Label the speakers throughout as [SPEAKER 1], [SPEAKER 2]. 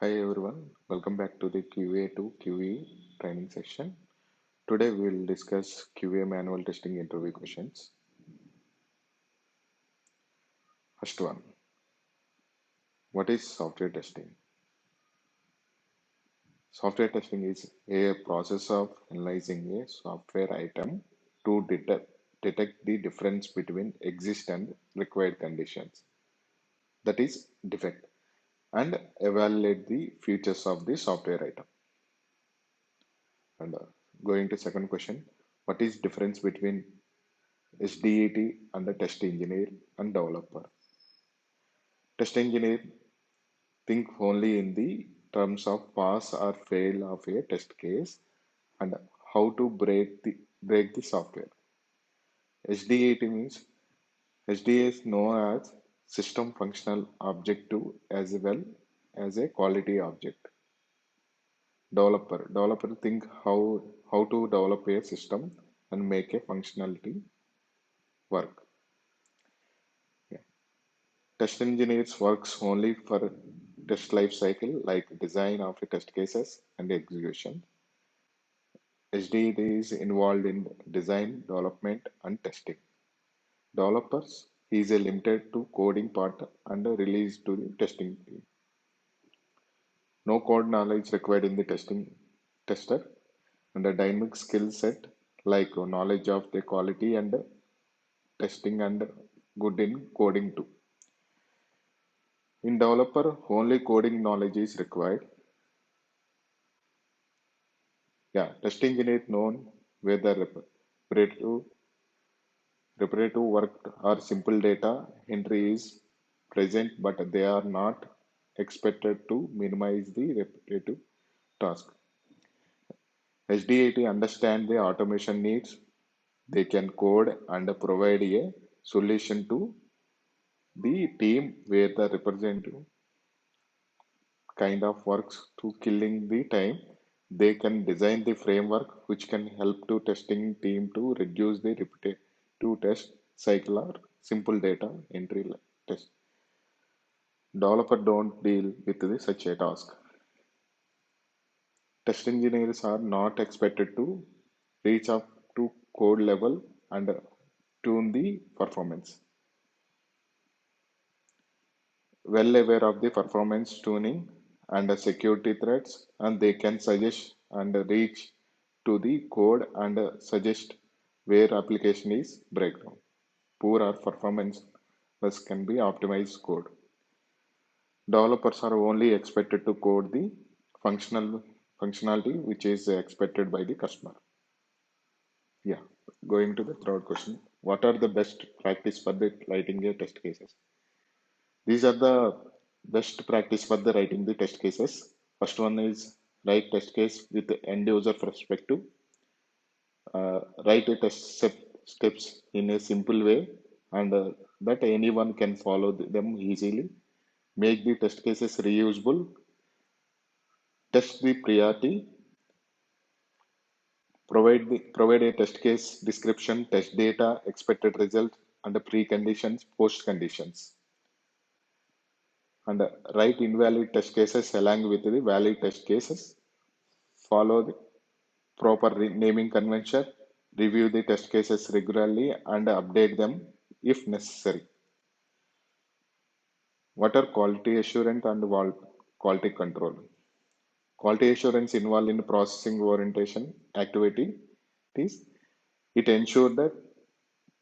[SPEAKER 1] Hi everyone, welcome back to the QA to QE training session. Today we will discuss QA manual testing interview questions. First one, what is software testing? Software testing is a process of analyzing a software item to detect the difference between exist and required conditions, that is defect, and evaluate the features of the software item. And going to second question, what is difference between SDET and a test engineer and developer? Test engineer think only in the terms of pass or fail of a test case and how to break the software. SDET means SDA is known as system functional objective as well as a quality object. Developer think how to develop a system and make a functionality work. Yeah. Test engineers works only for test life cycle like design of the test cases and execution. SDET is involved in design, development, and testing. Developers is a limited to coding part and released to the testing team. No code knowledge required in the testing tester and a dynamic skill set like knowledge of the quality and testing and good in coding too. In developer, only coding knowledge is required. Yeah, test engineer known whether repetitive, repetitive work or simple data entry is present, but they are not expected to minimize the repetitive task. SDAT understand the automation needs. They can code and provide a solution to the team where the representative kind of works to killing the time. They can design the framework which can help to testing team to reduce the repetitive test cycle or simple data entry test. Developer don't deal with such a task. Test engineers are not expected to reach up to code level and tune the performance. Well aware of the performance tuning and the security threats, and they can suggest and reach to the code and suggest where application is breakdown. Poor or performance thus can be optimized code. Developers are only expected to code the functionality which is expected by the customer. Yeah, going to the third question. What are the best practice for the writing your test cases? These are the best practice for the writing the test cases. First one is write test case with the end user perspective. Write a steps in a simple way and that anyone can follow them easily. Make the test cases reusable. Test the priority. Provide a test case description, test data, expected result, and the preconditions, post conditions. And write invalid test cases along with the valid test cases. Follow the proper naming convention. Review the test cases regularly and update them if necessary. What are quality assurance and quality control? Quality assurance involved in processing orientation activity. It ensures that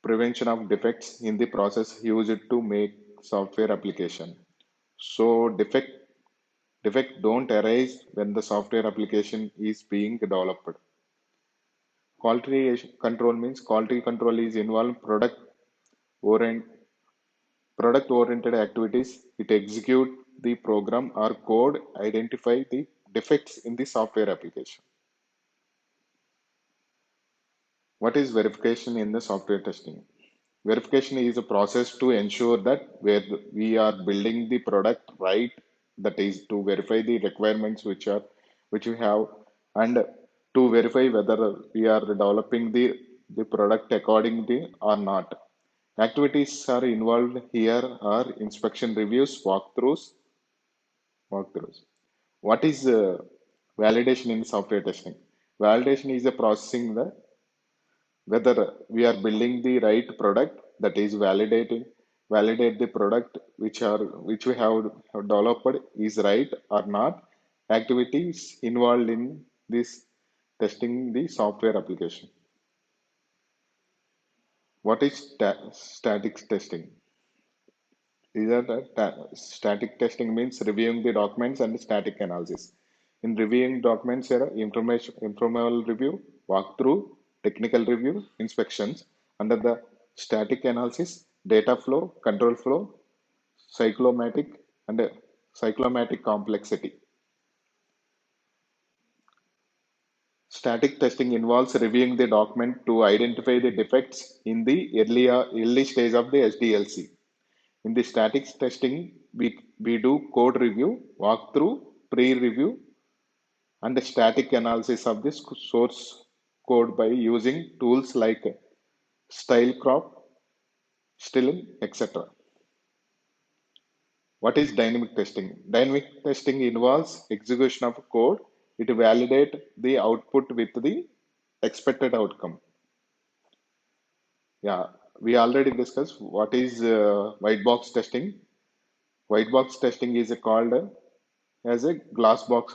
[SPEAKER 1] prevention of defects in the process used to make software application. So defect don't arise when the software application is being developed. Control means quality control is involved orient, product oriented activities. It execute the program or code, identify the defects in the software application. What is verification in the software testing? Verification is a process to ensure that where we are building the product right, that is to verify the requirements which we have, and to verify whether we are developing the product accordingly or not. Activities are involved here are inspection reviews, walkthroughs. What is validation in software testing? Validation is a processing the whether we are building the right product, that is validate the product which we have developed is right or not. Activities involved in this testing the software application. What is static testing? These are the static testing means reviewing the documents and static analysis. In reviewing documents, there are informal review, walkthrough, technical review, inspections. Under the static analysis, data flow, control flow, cyclomatic, and cyclomatic complexity. Static testing involves reviewing the document to identify the defects in the early stage of the SDLC. In the statics testing, we do code review, walkthrough, pre-review, and the static analysis of this source code by using tools like style crop, stilling, etc. What is dynamic testing? Dynamic testing involves execution of code. It validates the output with the expected outcome. Yeah, we already discussed what is white box testing. White box testing is called as a glass box,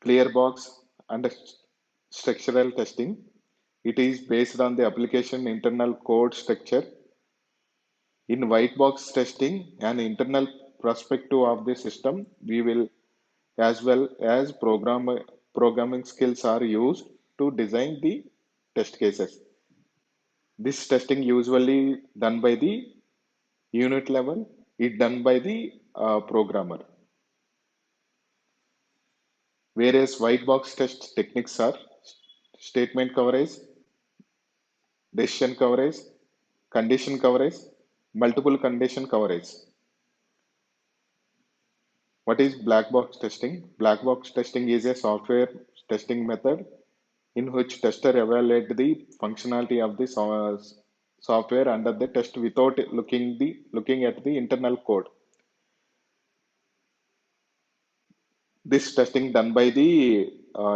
[SPEAKER 1] clear box, and structural testing. It is based on the application internal code structure. In white box testing, an internal perspective of the system, we will as well as programming skills are used to design the test cases. This testing usually done by the unit level, it done by the programmer. Various white box test techniques are statement coverage, decision coverage, condition coverage, multiple condition coverage. What is black box testing? Black box testing is a software testing method in which tester evaluate the functionality of the software under the test without looking at the internal code. This testing done by the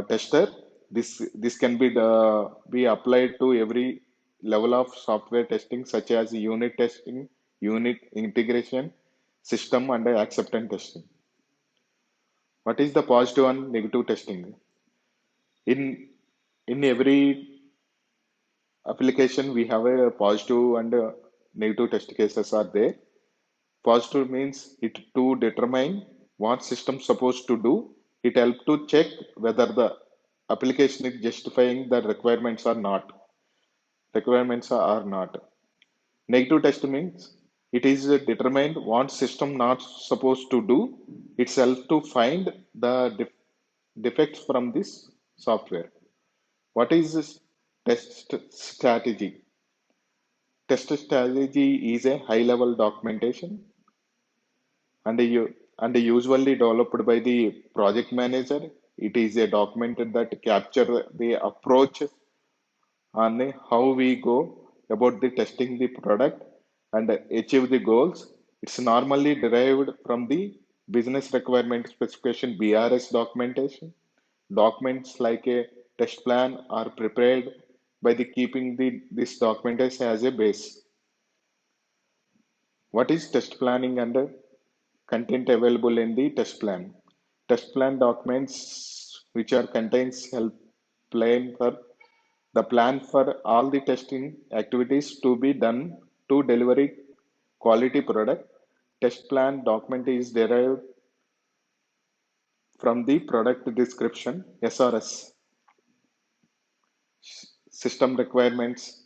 [SPEAKER 1] tester. This can be applied to every level of software testing, such as unit testing, unit integration, system and acceptance testing. What is the positive and negative testing? In every application, we have a positive and negative test cases are there. Positive means it to determine what system supposed to do. It helps to check whether the application is justifying the requirements are not. Negative test means it is determined what system not supposed to do itself to find the defects from this software. What is this test strategy? Test strategy is a high level documentation and usually developed by the project manager. It is a document that capture the approach on how we go about the testing the product and achieve the goals. It's normally derived from the business requirement specification BRS documentation. Documents like a test plan are prepared by the keeping this documentation as a base. What is test planning and content available in the test plan? Test plan documents which are contains help plan for the plan for all the testing activities to be done to deliver a quality product. Test plan document is derived from the product description SRS, system requirements,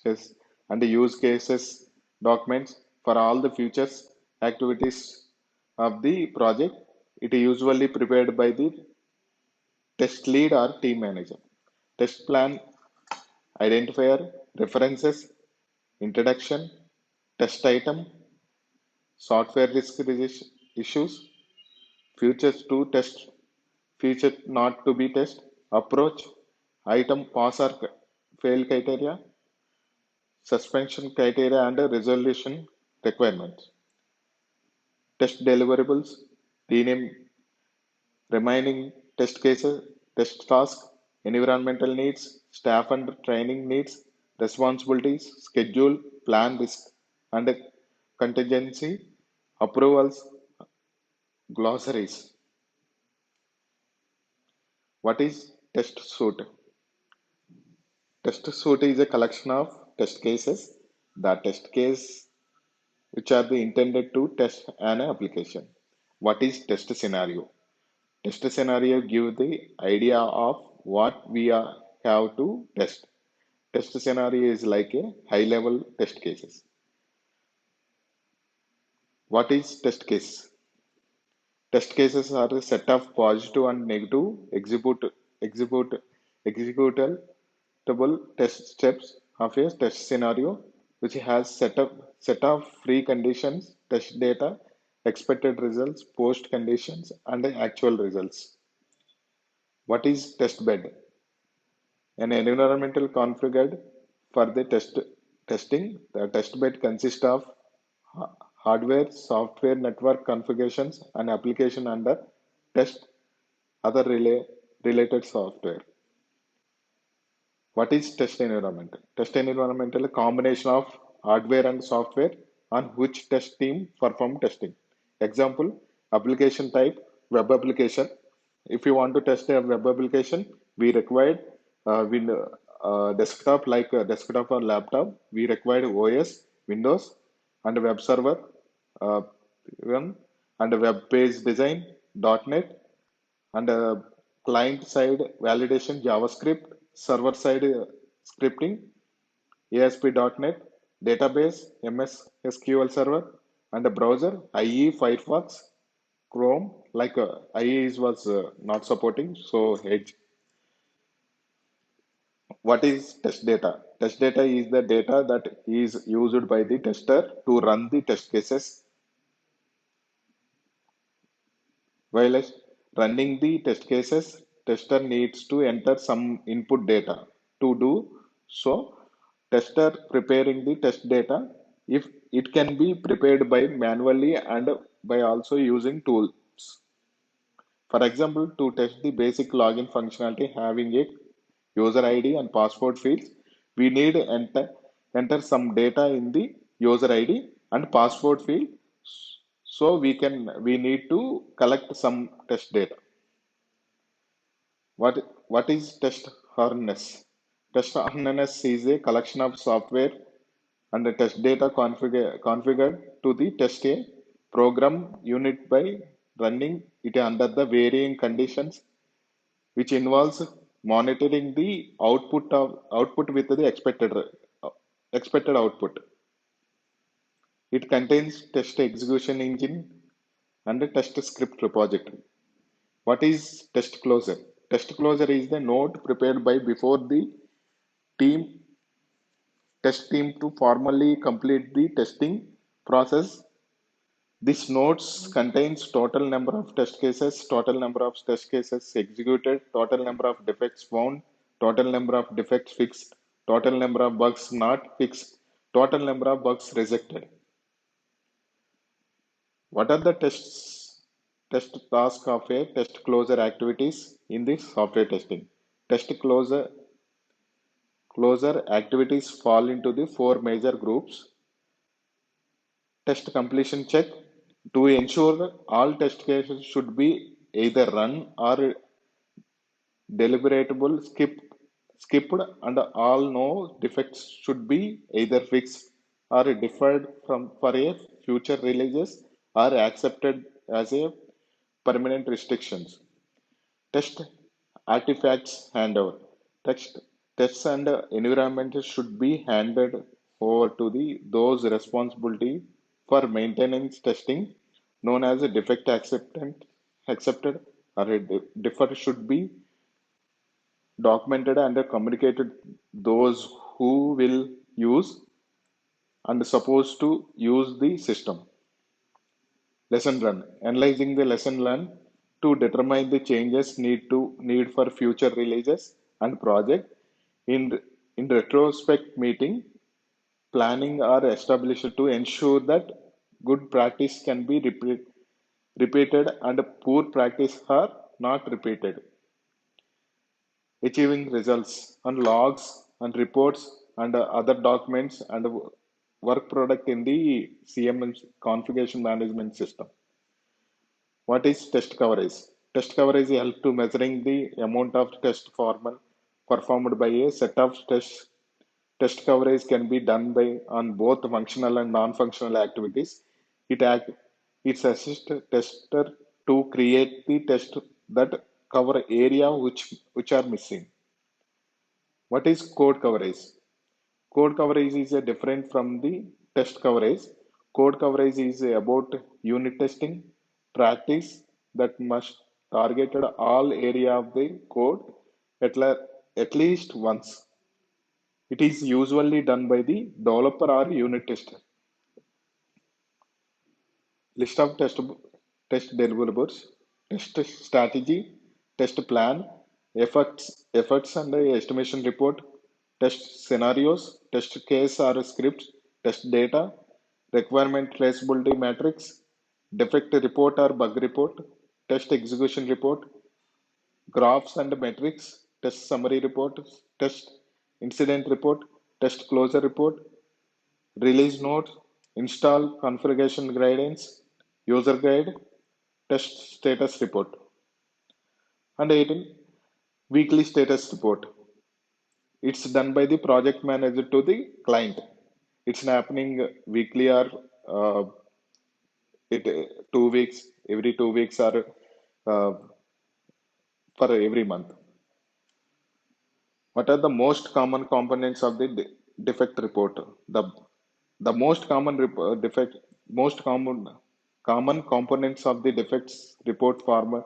[SPEAKER 1] yes, and the use cases documents for all the futures activities of the project. It is usually prepared by the test lead or team manager. Test plan identifier, references, introduction, test item, software issues, futures to test, future not to be test, approach, item pass or fail criteria, suspension criteria and resolution requirements, test deliverables. rename remaining test cases, test tasks, environmental needs, staff and training needs, responsibilities, schedule, plan risk and contingency, approvals, glossaries. What is test suite? Test suite is a collection of test cases. The test case which are the intended to test an application. What is test scenario? Test scenario give the idea of what have to test. Test scenario is like a high level test cases. What is test case? Test cases are a set of positive and negative execute, executable test steps of a test scenario, which has set of free conditions, test data, expected results, post conditions, and actual results. What is test bed? An environmental configured for the testing. The test bed consists of hardware, software, network configurations, and application under test other related software. What is test environment? Test environment is a combination of hardware and software on which test team perform testing. Example, application type, web application. If you want to test a web application, we required desktop like a desktop or laptop. We required OS, Windows, and web server, uh, even, and a web page design, .NET, and client side validation JavaScript, server side scripting, ASP.NET, database, MS SQL Server, and a browser, IE, Firefox, Chrome, like IE was not supporting, so Edge. What is test data? Test data is the data that is used by the tester to run the test cases. While running the test cases, tester needs to enter some input data. To do so, tester preparing the test data, if it can be prepared by manually and by also using tools. For example, to test the basic login functionality having a user ID and password fields, we need enter some data in the user ID and password field. So we need to collect some test data. What is test harness? Test harness is a collection of software and the test data configured to the test a program unit by running it under the varying conditions, which involves monitoring the output with the expected output. It contains test execution engine and a test script repository. What is test closer? Test closer is the node prepared by before the team test team to formally complete the testing process. This nodes contains total number of test cases, total number of test cases executed, total number of defects found, total number of defects fixed, total number of bugs not fixed, total number of bugs rejected. What are the test task of a test closer activities in the software testing? Test closer activities fall into the four major groups. Test completion check to ensure that all test cases should be either run or deliberatable skipped and all no defects should be either fixed or deferred from for a future releases or accepted as a permanent restrictions. Test artifacts handover. Tests and environment should be handed over to the those responsibility for maintenance testing, known as a defect accepted or a defer should be documented and communicated those who will use and supposed to use the system. Lesson learned. Analyzing the lesson learned to determine the changes need for future releases and project. In in retrospect meeting, planning are established to ensure that good practice can be repeated, and poor practice are not repeated. Achieving results and logs and reports and other documents and work product in the CMM configuration management system. What is test coverage? Test coverage helps to measuring the amount of test performed by a set of tests. Test coverage can be done by on both functional and non-functional activities. It act, it assists tester to create the test that cover area which are missing. What is code coverage? Code coverage is a different from the test coverage. Code coverage is about unit testing practice that must target all area of the code at, at least once. It is usually done by the developer or unit tester. List of test deliverables, test strategy, test plan, efforts and estimation report, test scenarios, test case or scripts, test data, requirement traceability matrix, defect report or bug report, test execution report, graphs and metrics, test summary report, test incident report, test closure report, release notes, install configuration guidance, user guide, test status report, and 18 weekly status report. It's done by the project manager to the client. It's happening weekly or uh, it 2 weeks, every 2 weeks or uh, for every month. What are the most common components of the defect report? The most common most common components of the defects report form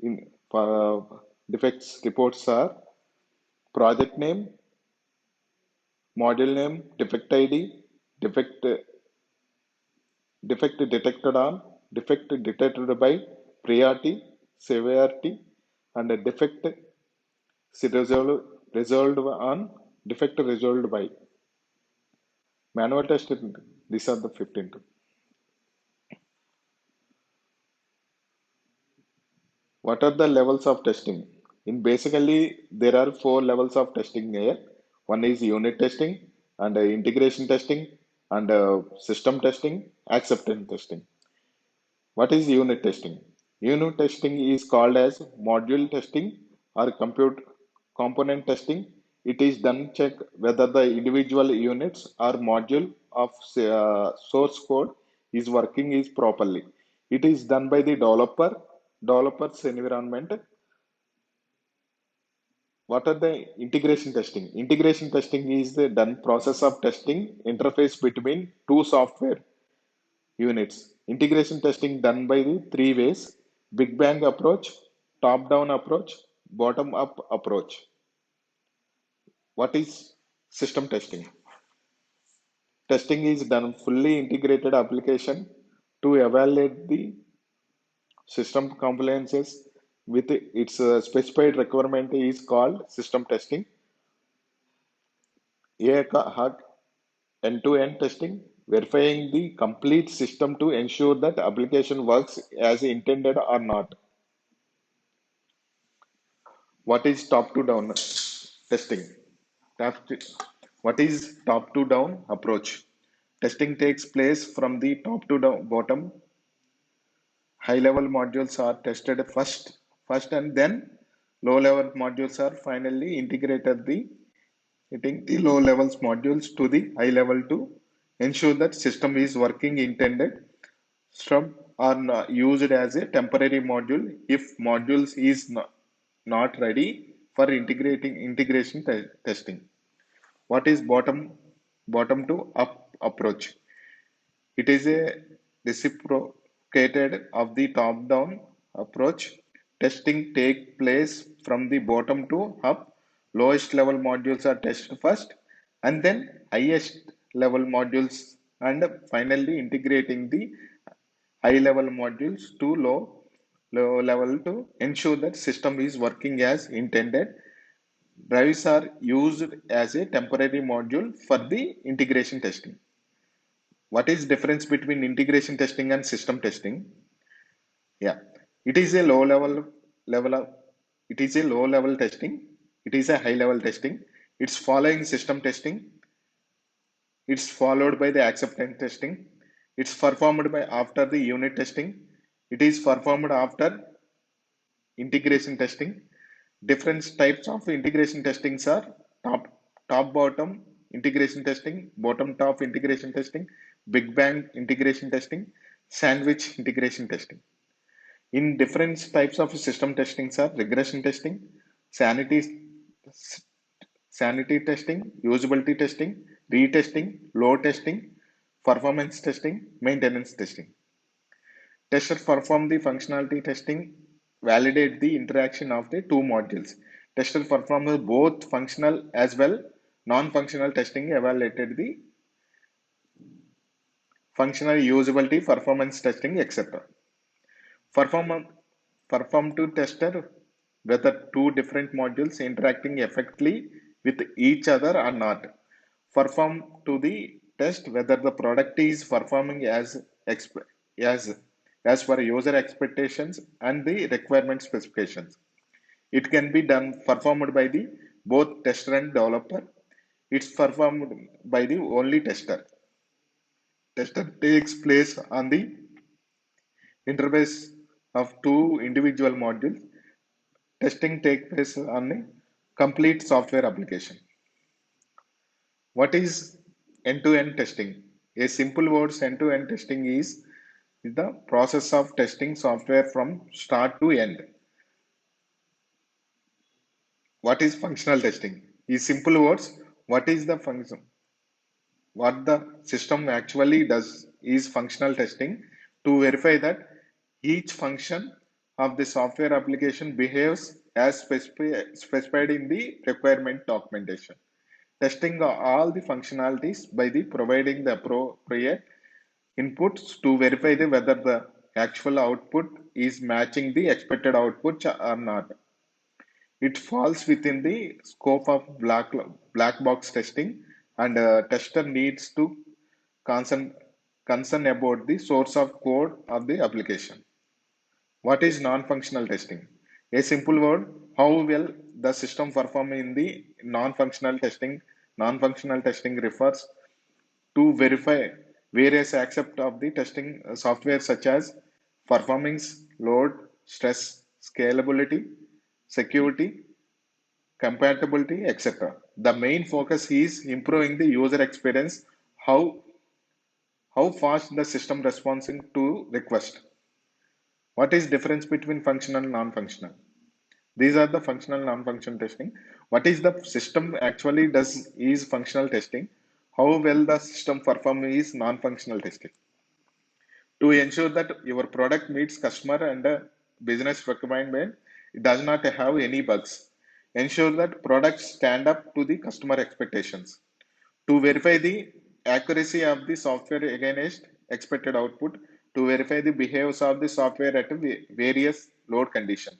[SPEAKER 1] in defects reports are project name, module name, defect ID, defect defect detected on, defect detected by, priority, severity, and a defect resolved, resolved on, defect resolved by. Manual test, these are the 15. What are the levels of testing? In basically, there are 4 levels of testing here. One is unit testing and integration testing and system testing, acceptance testing. What is unit testing? Unit testing is called as module testing or compute component testing. It is done check whether the individual units or module of source code is working is properly. It is done by the developer's environment. What are the integration testing? Integration testing is the done process of testing interface between two software units. Integration testing done by the 3 ways: Big Bang approach, top down approach, bottom up approach. What is system testing? Testing is done fully integrated application to evaluate the system compliances with its specified requirement is called system testing. AHAC end-to-end testing, verifying the complete system to ensure that application works as intended or not. What is top to down testing? Top to- what is top to down approach? Testing takes place from the top to down bottom. High level modules are tested first and then low level modules are finally integrated the hitting the low levels modules to the high level to ensure that system is working intended. Stub are used as a temporary module if modules is not ready for integration testing. What is bottom to up approach? It is a reciprocated of the top down approach. Testing take place from the bottom to up. Lowest level modules are tested first and then highest level modules, and finally integrating the high level modules to low level to ensure that system is working as intended. Drives are used as a temporary module for the integration testing. What is difference between integration testing and system testing? Yeah, it is a level of it is a low level testing. It is a high level testing. It's following system testing. It's followed by the acceptance testing. It's performed by after the unit testing. It is performed after integration testing. Different types of integration testings are top top bottom integration testing, bottom top integration testing, big bang integration testing, sandwich integration testing. In different types of system testings are regression testing, sanity sanity testing, usability testing, retesting, load testing, performance testing, maintenance testing. Testers perform the functionality testing, validate the interaction of the two modules. Testers perform both functional as well non-functional testing, evaluated the functional usability, performance testing, etc. Perform, perform to tester whether two different modules interacting effectively with each other or not. Perform to the test whether the product is performing as as per user expectations and the requirement specifications. It can be done performed by the both tester and developer. It's performed by the only tester. Tester takes place on the interface of two individual modules. Testing takes place on a complete software application. What is end-to-end testing? A simple word, end-to-end testing is the process of testing software from start to end. What is functional testing? In simple words, what is the function? What the system actually does is functional testing to verify that each function of the software application behaves as specified in the requirement documentation. Testing all the functionalities by the providing the appropriate inputs to verify whether the actual output is matching the expected output or not. It falls within the scope of black box testing, and a tester needs to concern, concern about the source of code of the application. What is non-functional testing? A simple word, how well the system perform in the non-functional testing. Non-functional testing refers to verify various aspects of the testing software such as performance, load, stress, scalability, security, compatibility, etc. The main focus is improving the user experience, how fast the system responding to request. What is difference between functional and non-functional? These are the functional non-functional testing. What is the system actually does is functional testing. How well the system perform is non-functional testing. To ensure that your product meets customer and business requirement, it does not have any bugs. Ensure that products stand up to the customer expectations. To verify the accuracy of the software against expected output, to verify the behaviors of the software at various load conditions.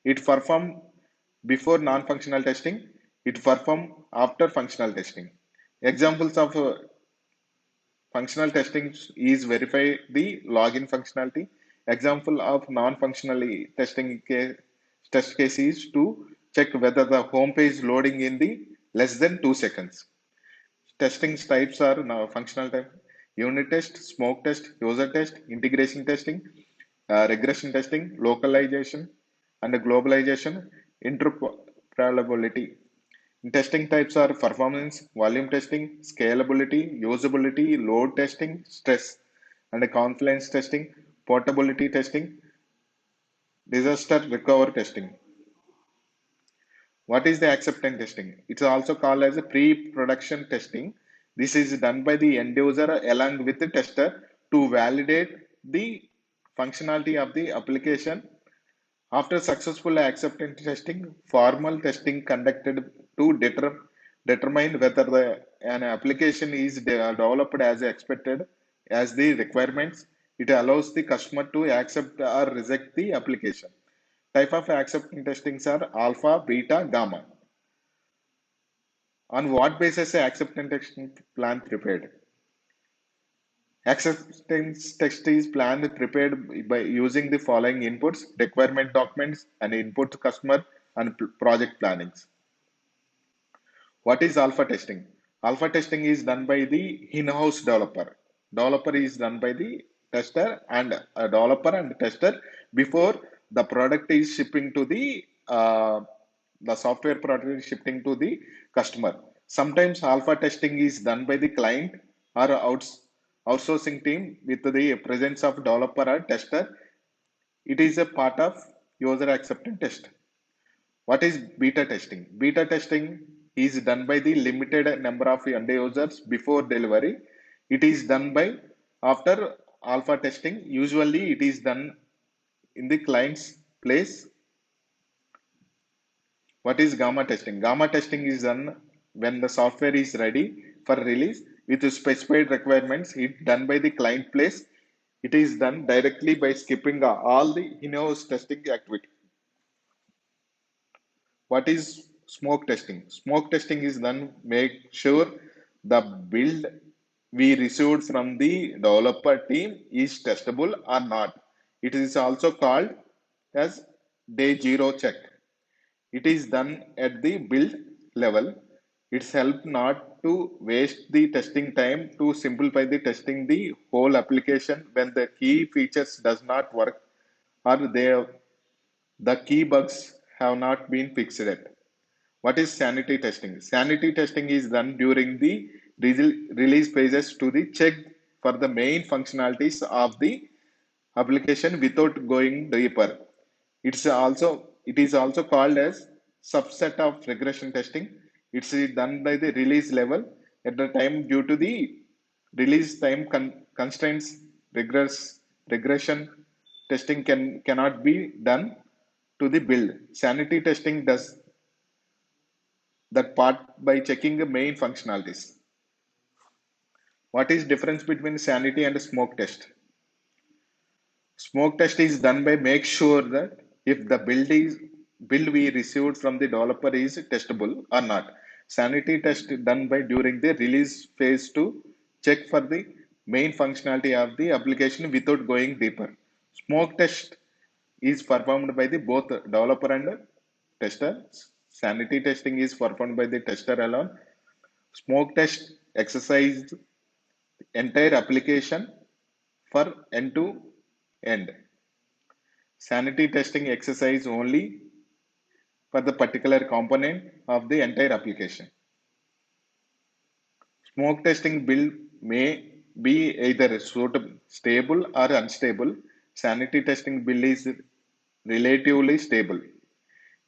[SPEAKER 1] It perform before non-functional testing, it perform after functional testing. Examples of functional testing is verify the login functionality. Example of non-functional testing test case is to check whether the home page loading in the less than 2 seconds. Testing types are now functional type, unit test, smoke test, user test, integration testing, regression testing, localization, and globalization, interoperability. Testing types are performance, volume testing, scalability, usability, load testing, stress, and confidence testing, portability testing, disaster recovery testing. What is the acceptance testing? It's also called as a pre-production testing. This is done by the end user along with the tester to validate the functionality of the application. After successful acceptance testing, formal testing conducted to determine whether an application is developed as expected as the requirements. It allows the customer to accept or reject the application. Type of acceptance testings are alpha, beta, gamma. On what basis a acceptance testing plan prepared? Acceptance test is planned prepared by using the following inputs: requirement documents and input customer and project plannings. What is alpha testing? Alpha testing is done by the in-house developer. Developer is done by the tester and a developer and tester before the product is shipping to the software product is shipping to the customer. Sometimes alpha testing is done by the client or outsourcing team with the presence of developer or tester. It is a part of user acceptance test. What is beta testing? Beta testing is done by the limited number of end users before delivery. It is done by after alpha testing. Usually, it is done in the client's place. What is gamma testing? Gamma testing is done when the software is ready for release with specified requirements. It done by the client place. It is done directly by skipping all the in-house testing activity. What is smoke testing? Smoke testing is done make sure the build we received from the developer team is testable or not. It is also called as day zero check. It is done at the build level. It's helped not to waste the testing time to simplify the testing the whole application when the key features does not work or the key bugs have not been fixed yet. What is sanity testing? Sanity testing is done during the release phases to the check for the main functionalities of the application without going deeper. It is also called as subset of regression testing. It's done by the release level at the time due to the release time constraints. Regression testing cannot be done to the build. Sanity testing does that part by checking the main functionalities. What is difference between sanity and smoke test? Smoke test is done by make sure that if the build we received from the developer is testable or not. Sanity test is done by during the release phase to check for the main functionality of the application without going deeper. Smoke test is performed by the both developer and tester. Sanity testing is performed by the tester alone. Smoke test exercise entire application for end to end. Sanity testing exercise only for the particular component of the entire application. Smoke testing build may be either stable or unstable. Sanity testing build is relatively stable.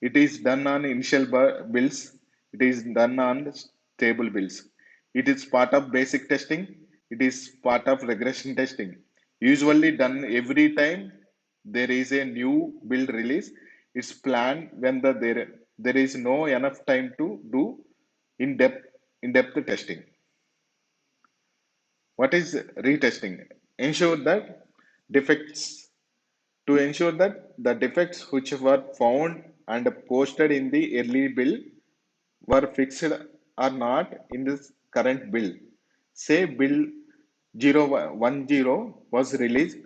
[SPEAKER 1] It is done on initial builds. It is done on stable builds. It is part of basic testing. It is part of regression testing. Usually done every time there is a new build release. It's planned when there is no enough time to do in-depth testing. What is retesting? Ensure that defects ensure that the defects which were found and posted in the early build were fixed or not in this current build. Say build 010 was released,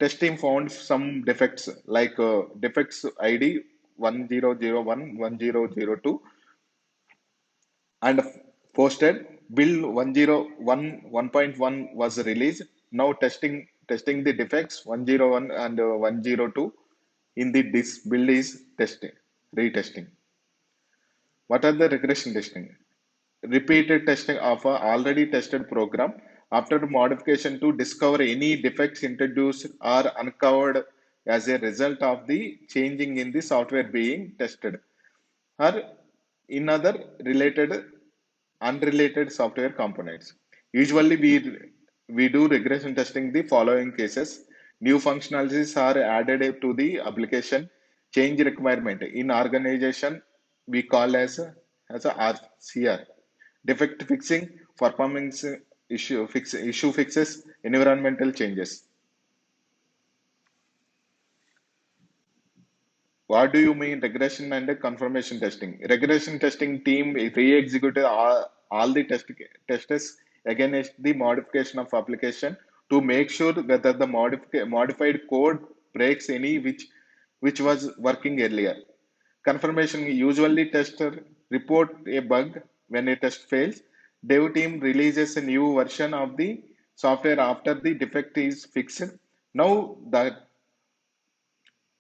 [SPEAKER 1] testing found some defects like defects ID 1001, 1002 and posted. Build 101 1.1 was released. Now testing the defects 101 and 102 in the this build is testing retesting. What are the regression testing? Repeated testing of a already tested program after modification to discover any defects introduced or uncovered as a result of the changing in the software being tested or in other related unrelated software components. Usually, we do regression testing the following cases. New functionalities are added to the application. Change requirement in organization we call as a RCR. Defect fixing, performance issue fixes, environmental changes. What do you mean regression and confirmation testing? Regression testing team re-executed all the tests against the modification of application to make sure whether the modified code breaks any which was working earlier. Confirmation usually tester report a bug when a test fails. Dev team releases a new version of the software after the defect is fixed. Now the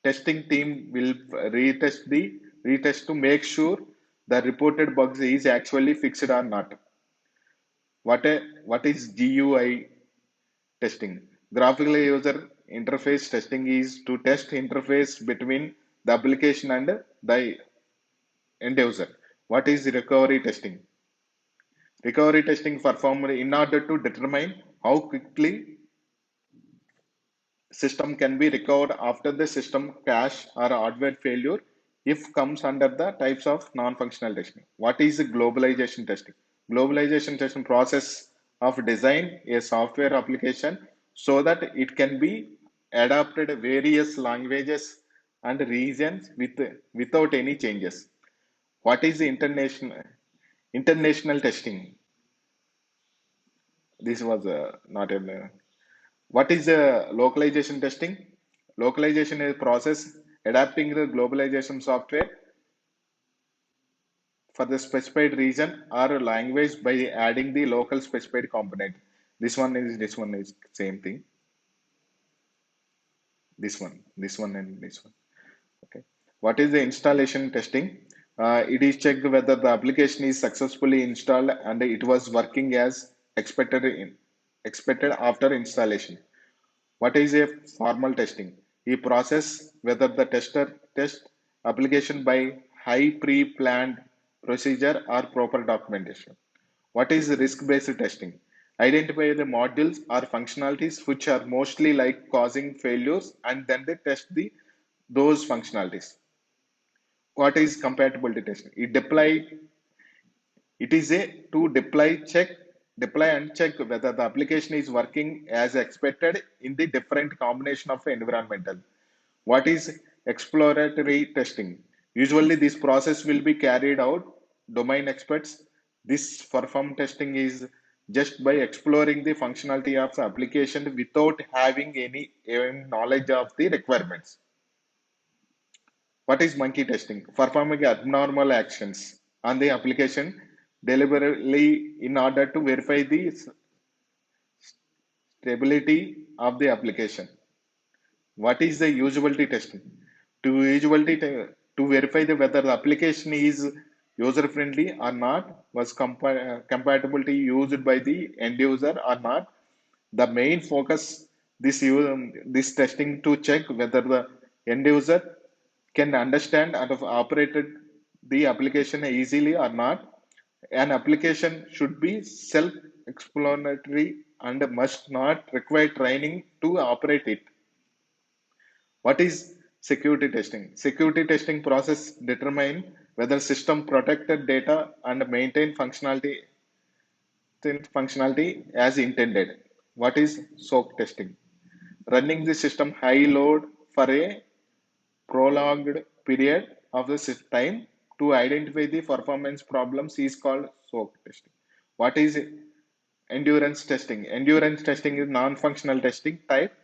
[SPEAKER 1] testing team will retest to make sure the reported bugs is actually fixed or not. What is GUI testing? Graphical user interface testing is to test interface between the application and the end user. What is recovery testing? Recovery testing performed in order to determine how quickly system can be recovered after the system crash or hardware failure if comes under the types of non-functional testing. What is globalization testing? Globalization testing process of design a software application so that it can be adapted various languages and regions without any changes. What is the international testing? This was not a What is localization testing? Localization is a process adapting the globalization software for the specified region or language by adding the local specified component. This one is same thing. This one and this one. Okay. What is the installation testing? It is checked whether the application is successfully installed and it was working as expected after installation. What is a formal testing? A process whether the tester test application by high pre-planned procedure or proper documentation. What is risk-based testing? Identify the modules or functionalities which are mostly like causing failures and then they test those functionalities. What is compatibility testing? It is a to deploy and check whether the application is working as expected in the different combination of environmental. What is exploratory testing? Usually this process will be carried out domain experts. This perform testing is just by exploring the functionality of the application without having any knowledge of the requirements. What is monkey testing? Performing abnormal actions on the application deliberately in order to verify the stability of the application. What is the usability testing? To to verify whether the application is user friendly or not, was compatibility used by the end user or not. The main focus this testing to check whether the end user can understand and have operated the application easily or not. An application should be self-explanatory and must not require training to operate it. What is security testing? Security testing process determine whether system protected data and maintain functionality as intended. What is SOAK testing? Running the system high load for a prolonged period of the time to identify the performance problems is called SOAK testing. What is endurance testing? Endurance testing is non-functional testing type.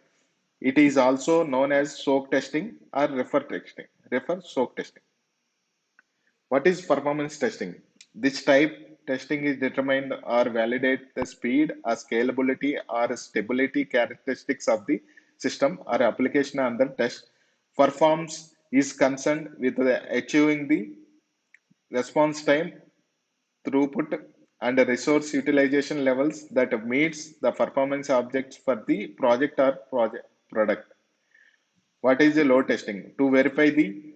[SPEAKER 1] It is also known as soak testing or refer testing. Refer soak testing. What is performance testing? This type testing is determined or validate the speed or scalability or stability characteristics of the system or application under test. Performs is concerned with achieving the response time, throughput, and resource utilization levels that meets the performance objects for the project or project product. What is the load testing? To verify the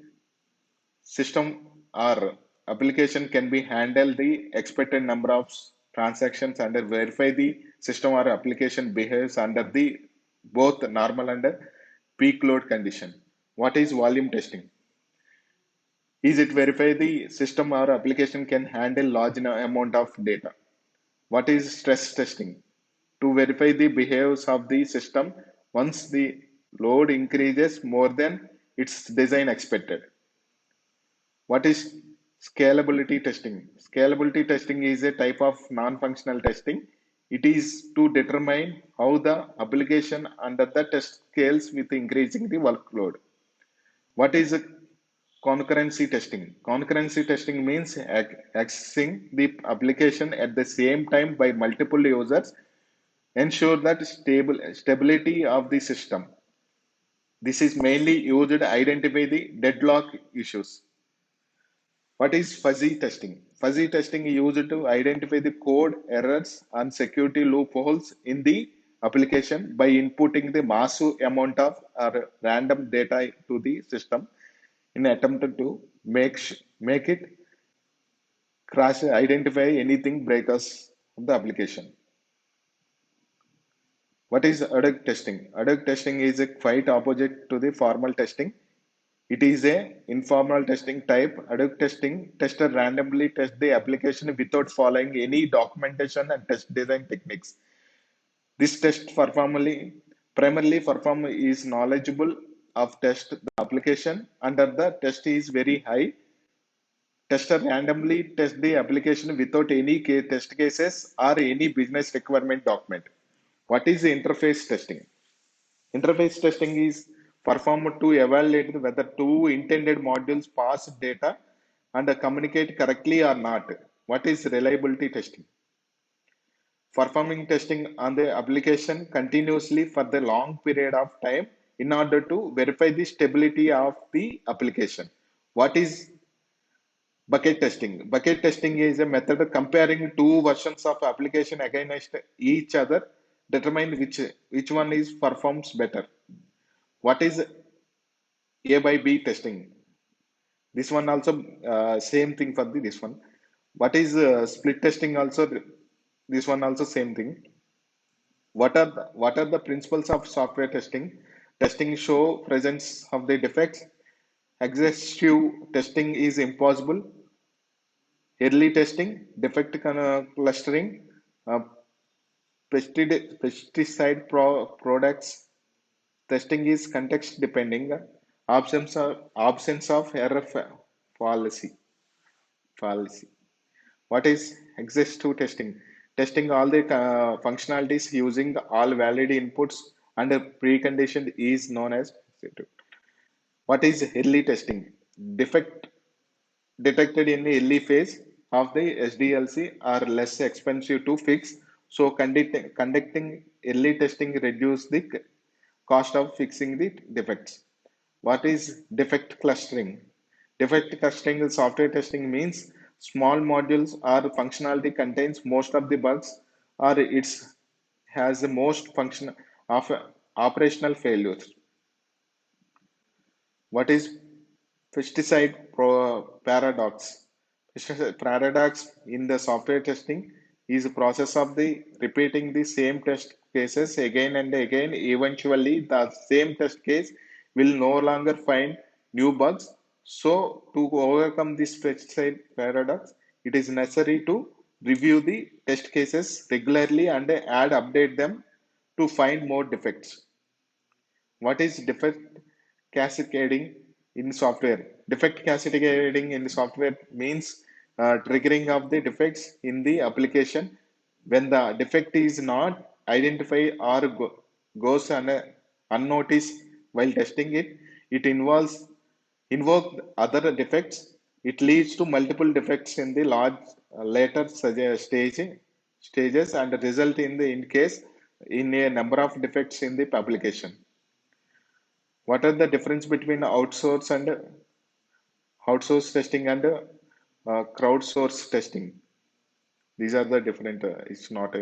[SPEAKER 1] system or application can be handle the expected number of transactions and verify the system or application behaves under the both normal and peak load condition. What is volume testing? Is it verify the system or application can handle large amount of data? What is stress testing? To verify the behaviors of the system once the load increases more than its design expected. What is scalability testing? Scalability testing is a type of non-functional testing. It is to determine how the application under the test scales with increasing the workload. What is concurrency testing? Concurrency testing means accessing the application at the same time by multiple users, ensure that stability of the system. This is mainly used to identify the deadlock issues. What is fuzzy testing? Fuzzy testing is used to identify the code errors and security loopholes in the application by inputting the massive amount of random data to the system in attempt to make it crash identify anything breakers of the application. What is adduct testing? Adduct testing is a quite opposite to the formal testing. It is a informal testing type. Adduct testing tester randomly test the application without following any documentation and test design techniques. This test primarily perform is knowledgeable of test the application under the test is very high. Tester randomly test the application without any test cases or any business requirement document. What is interface testing? Interface testing is performed to evaluate whether two intended modules pass data and communicate correctly or not. What is reliability testing? Performing testing on the application continuously for the long period of time in order to verify the stability of the application. What is bucket testing? Bucket testing is a method of comparing two versions of application against each other, determine which one is performs better. What is A by B testing? This one also same thing for this one. What is split testing? Also this one also same thing. What are the principles of software testing? Testing show presence of the defects. Exhaustive testing is impossible. Early testing, defect clustering, uh, pesticide products testing is context depending. Absence of error fallacy. Fallacy. What is exhaustive testing? Testing all the functionalities using all valid inputs and a precondition is known as. What is early testing? Defect detected in the early phase of the SDLC are less expensive to fix. So conducting early testing reduce the cost of fixing the defects. What is defect clustering? Defect clustering in software testing means small modules or functionality contains most of the bugs or it's has the most function of operational failures. What is paradox? Pesticide paradox in the software testing is a process of the repeating the same test cases again and again. Eventually, the same test case will no longer find new bugs. So, to overcome this pesticide paradox, it is necessary to review the test cases regularly and update them to find more defects. What is defect cascading in software? Defect cascading in software means triggering of the defects in the application when the defect is not identified or goes unnoticed while testing it. It involves invoke other defects. It leads to multiple defects in the large later stages and result in the in case in a number of defects in the application. What are the difference between outsource testing and crowdsource testing? These are the different. It's not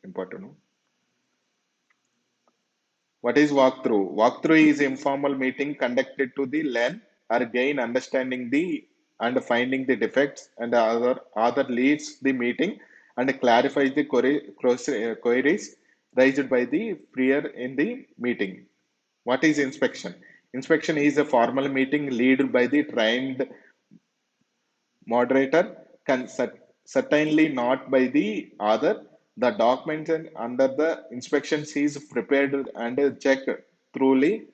[SPEAKER 1] important. No? What is walkthrough? Walkthrough is informal meeting conducted to the learn or gain understanding the and finding the defects and other leads the meeting and clarifies the queries raised by the prior in the meeting. What is inspection? Inspection is a formal meeting led by the trained moderator, certainly not by the author. The document under the inspections is prepared and checked thoroughly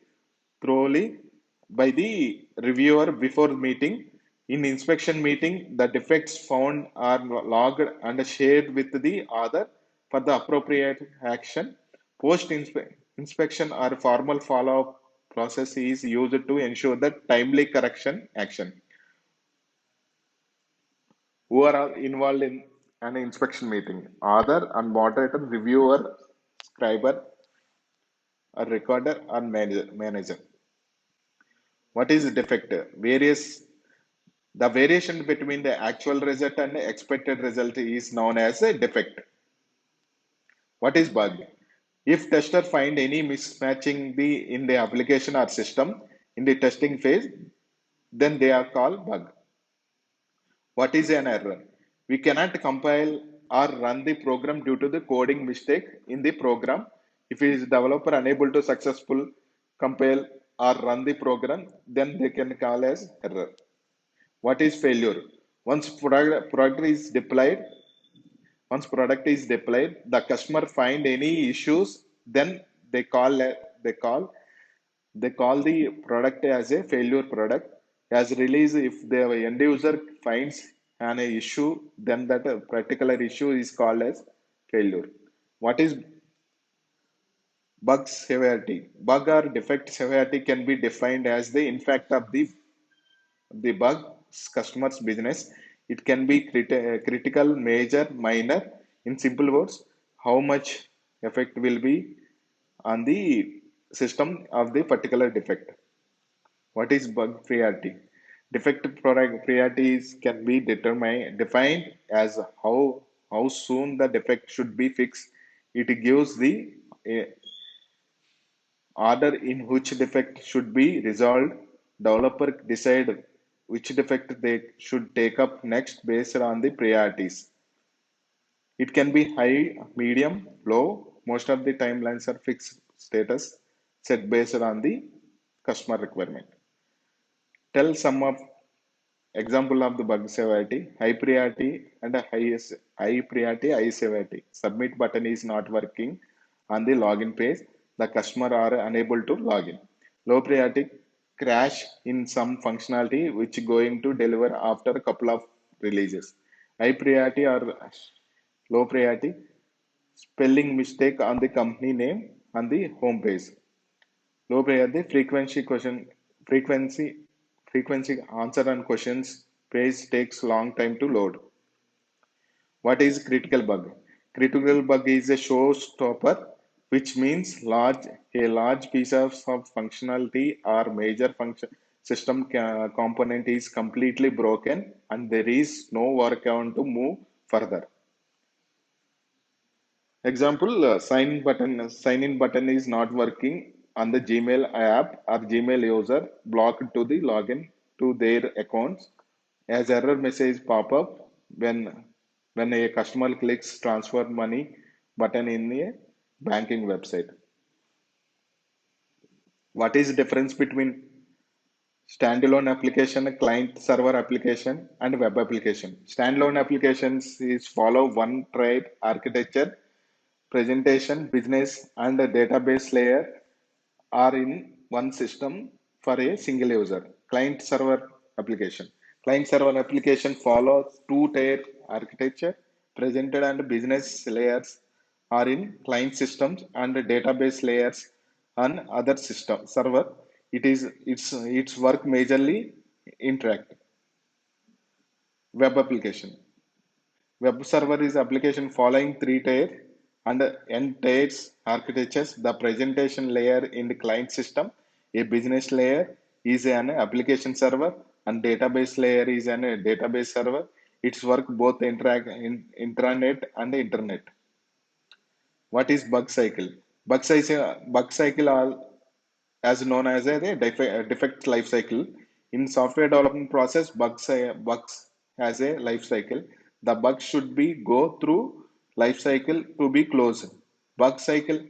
[SPEAKER 1] by the reviewer before meeting. In inspection meeting, the defects found are logged and shared with the author. for the appropriate action. Post inspection or formal follow up process is used to ensure that timely correction action. Who are all involved in an inspection meeting? Author and moderator, reviewer, scriber, or recorder, or manager. What is defect? The variation between the actual result and the expected result is known as a defect. What is bug? If tester find any mismatching in the application or system in the testing phase, then they are called bug. What is an error? We cannot compile or run the program due to the coding mistake in the program. If is developer unable to successful compile or run the program, then they can call as error. What is failure? Once product is deployed, once product is deployed, the customer find any issues, then they call they call they call the product as a failure product. As release, if the end user finds an issue, then that particular issue is called as failure. What is bug severity? Bug or defect severity can be defined as the impact of the bug's customer's business. It can be critical, major, minor. In simple words, how much effect will be on the system of the particular defect. What is bug priority? Defect product priorities can be defined as how soon the defect should be fixed. It gives the order in which defect should be resolved. Developer decide which defect they should take up next based on the priorities. It can be high, medium, low. Most of the timelines are fixed status set based on the customer requirement. Tell some of example of the bug severity: high priority and a high priority, high severity. Submit button is not working on the login page. The customer are unable to log in. Low priority, crash in some functionality which going to deliver after a couple of releases. High priority or low priority, spelling mistake on the company name on the home page. Low priority, frequency frequency answer and questions page takes long time to load. What is critical bug? Critical bug is a showstopper, which means a large piece of functionality or major function system component is completely broken and there is no workaround to move further. Example, sign in button is not working on the Gmail app or Gmail user blocked to the login to their accounts. As error message pop up when a customer clicks transfer money button in a banking website. What is the difference between standalone application, client server application, and web application? Standalone applications is follow one tribe architecture. Presentation, business, and a database layer are in one system for a single user. Client server application. Client server application follows two-tier architecture. Presented and business layers are in client systems and database layers on other system server. Its work majorly interact. Web application. Web server is application following three-tier and n-tiers architectures. The presentation layer in the client system, a business layer is an application server, and database layer is an database server. Its work both intranet and internet. What is bug cycle? Bug cycle as known as a defect life cycle. In software development process, bugs has a life cycle. The bug should be go through life cycle to be closed. Bug cycle,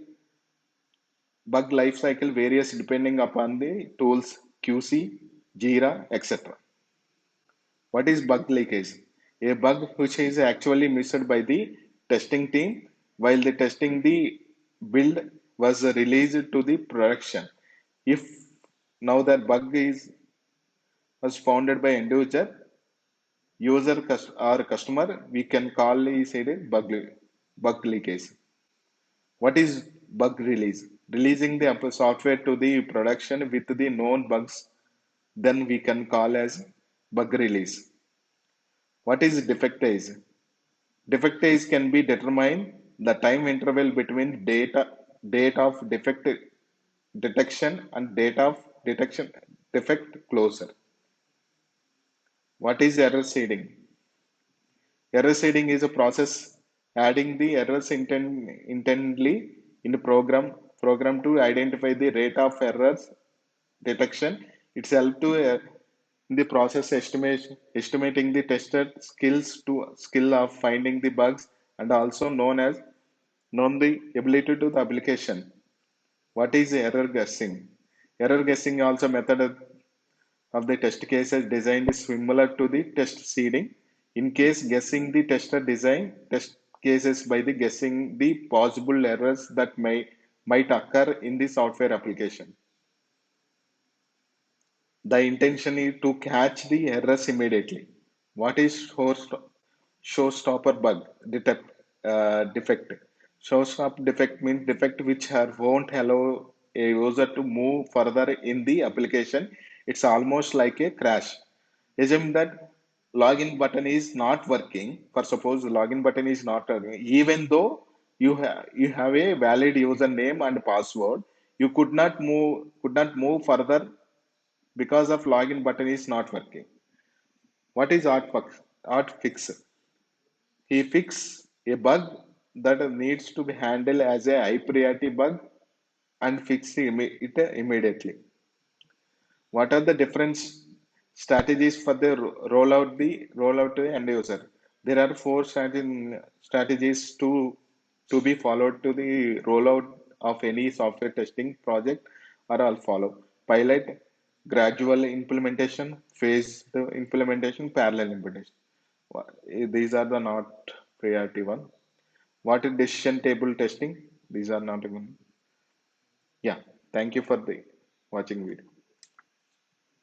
[SPEAKER 1] bug life cycle varies depending upon the tools QC, Jira, etc. What is bug leakage? A bug which is actually missed by the testing team while the testing the build was released to the production. If now that bug is was founded by end user or customer, we can call is a bug. bug leakage. What is bug release? Releasing the software to the production with the known bugs, then we can call as bug release. What is defectage? Defectage can be determined the time interval between date of defect detection and date of detection defect closure. What is error seeding? Error seeding is a process adding the errors intently in the program to identify the rate of errors detection. It's help to in the process estimating the tested skill of finding the bugs and also known the ability to the application. What is error guessing? Error guessing also method of the test cases designed is similar to the test seeding. In case guessing the tester design test cases by the guessing the possible errors that might occur in the software application. The intention is to catch the errors immediately. What is showstopper bug defect? Showstop defect means defect which won't allow a user to move further in the application. It's almost like a crash. Assume that login button is not working. For suppose login button is not working, even though you have a valid username and password, you could not move further because of login button is not working. What is art fix? He fix a bug that needs to be handled as a high priority bug and fix it immediately. What are the different strategies for the rollout to the end user? There are four strategies to be followed to the rollout of any software testing project are all follow. Pilot, gradual implementation, phased implementation, parallel implementation. These are the not priority one. What is decision table testing? These are not even. Yeah. Thank you for the watching video.